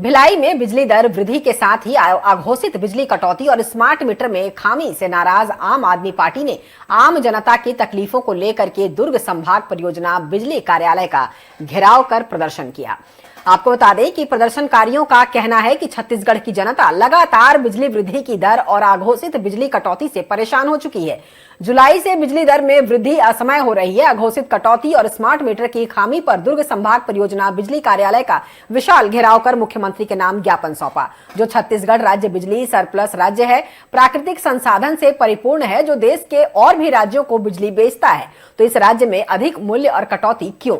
भिलाई में बिजली दर वृद्धि के साथ ही अघोषित बिजली कटौती और स्मार्ट मीटर में खामी से नाराज आम आदमी पार्टी ने आम जनता की तकलीफों को लेकर के दुर्ग संभाग परियोजना बिजली कार्यालय का घेराव कर प्रदर्शन किया। आपको बता दें कि प्रदर्शनकारियों का कहना है कि छत्तीसगढ़ की जनता लगातार बिजली वृद्धि की दर और अघोषित बिजली कटौती से परेशान हो चुकी है। जुलाई से बिजली दर में वृद्धि असमय हो रही है। अघोषित कटौती और स्मार्ट मीटर की खामी पर दुर्ग संभाग परियोजना बिजली कार्यालय का विशाल घेराव कर मुख्यमंत्री के नाम ज्ञापन सौंपा। जो छत्तीसगढ़ राज्य बिजली सरप्लस राज्य है, प्राकृतिक संसाधन से परिपूर्ण है, जो देश के और भी राज्यों को बिजली बेचता है, तो इस राज्य में अधिक मूल्य और कटौती क्यों?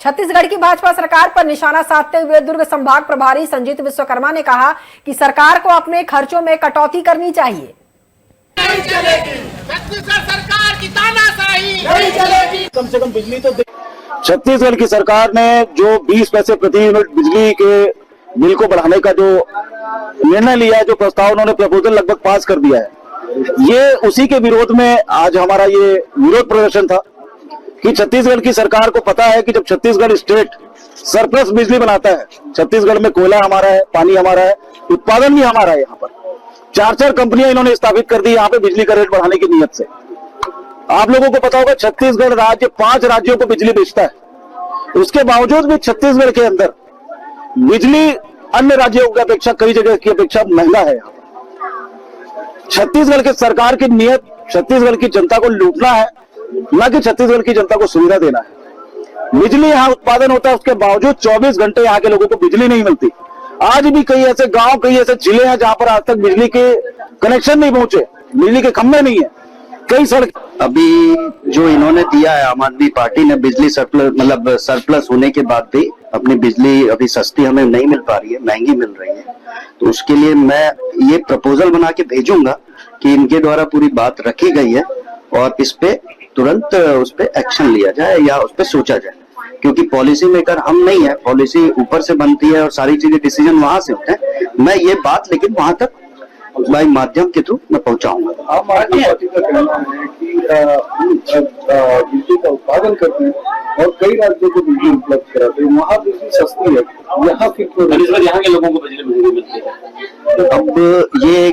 छत्तीसगढ़ की भाजपा सरकार पर निशाना साधते हुए दुर्ग संभाग प्रभारी संजीत विश्वकर्मा ने कहा कि सरकार को अपने खर्चों में कटौती करनी चाहिए। नहीं चलेगी छत्तीसगढ़ सरकार की तानाशाही नहीं चलेगी। कम से कम बिजली तो छत्तीसगढ़ की सरकार ने जो 20 पैसे प्रति यूनिट बिजली के बिल को बढ़ाने का जो निर्णय लिया है, जो प्रस्ताव उन्होंने प्रपोजल लगभग पास कर दिया है, ये उसी के विरोध में आज हमारा ये विरोध प्रदर्शन था कि छत्तीसगढ़ की सरकार को पता है कि जब छत्तीसगढ़ स्टेट सरप्लस बिजली बनाता है, छत्तीसगढ़ में कोयला हमारा है, पानी हमारा है, उत्पादन भी हमारा है। यहाँ पर 4 कंपनियां इन्होंने स्थापित कर दी यहाँ पे बिजली का रेट बढ़ाने की नियत से। आप लोगों को पता होगा छत्तीसगढ़ राज्य 5 राज्यों को बिजली बेचता है। उसके बावजूद भी छत्तीसगढ़ के अंदर बिजली अन्य राज्यों की अपेक्षा कई जगह की अपेक्षा महंगा है। यहाँ पर छत्तीसगढ़ के सरकार की नियत छत्तीसगढ़ की जनता को लूटना है, न कि छत्तीसगढ़ की जनता को सुविधा देना है। बिजली यहाँ उत्पादन होता है, उसके बावजूद 24 घंटे यहाँ के लोगों को बिजली नहीं मिलती। आज भी कई ऐसे गांव, कई ऐसे जिले हैं जहां पर आज तक बिजली के कनेक्शन नहीं पहुंचे, बिजली के खंभे नहीं है, कई सड़क। अभी जो इन्होंने दिया है आम आदमी पार्टी ने बिजली सरप्लस, मतलब सरप्लस होने के बाद भी अपनी बिजली अभी सस्ती हमें नहीं मिल पा रही है, महंगी मिल रही है। तो उसके लिए मैं ये प्रपोजल बना के भेजूंगा कि इनके द्वारा पूरी बात रखी गई है और इस पे तुरंत उस पे एक्शन लिया जाए या उस पे सोचा जाए, क्योंकि पॉलिसी मेकर हम नहीं है, पॉलिसी ऊपर से बनती है और सारी चीजें डिसीजन वहां से होते हैं। मैं ये बात लेकिन वहां तक भाई माध्यम के थ्रू मैं पहुंचाऊंगा। आप पार्टी का कहना है कि बिजली का उत्पादन करते हैं और कई राज्यों को बिजली उपलब्ध कराते हैं, वहाँ बिजली सस्ती है, यहाँ फिर यहाँ के लोगों को बिजली महंगी मिलती है। अब ये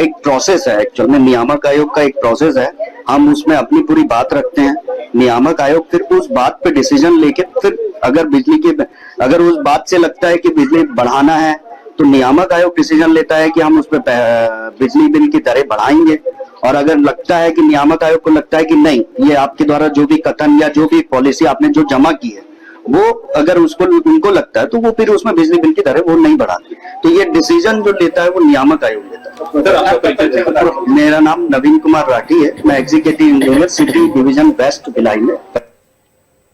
एक प्रोसेस है, एक्चुअल में नियामक आयोग का एक प्रोसेस है। हम उसमें अपनी पूरी बात रखते हैं, नियामक आयोग फिर उस बात पे डिसीजन लेके फिर अगर उस बात से लगता है कि बिजली बढ़ाना है तो नियामक आयोग डिसीजन लेता है कि हम उस पे बिजली बिल की दरें बढ़ाएंगे। और अगर लगता है कि नियामक आयोग को लगता है कि नहीं, ये आपके द्वारा जो भी कथन या जो भी पॉलिसी आपने जो जमा की है वो अगर उनको लगता है तो वो फिर उसमें बिजली बिल की दरें वो नहीं बढ़ाते। तो ये डिसीजन जो लेता है वो नियामक आयोग लेता है। मेरा नाम नवीन कुमार राठी है, मैं executive engineer city division west Bhilai में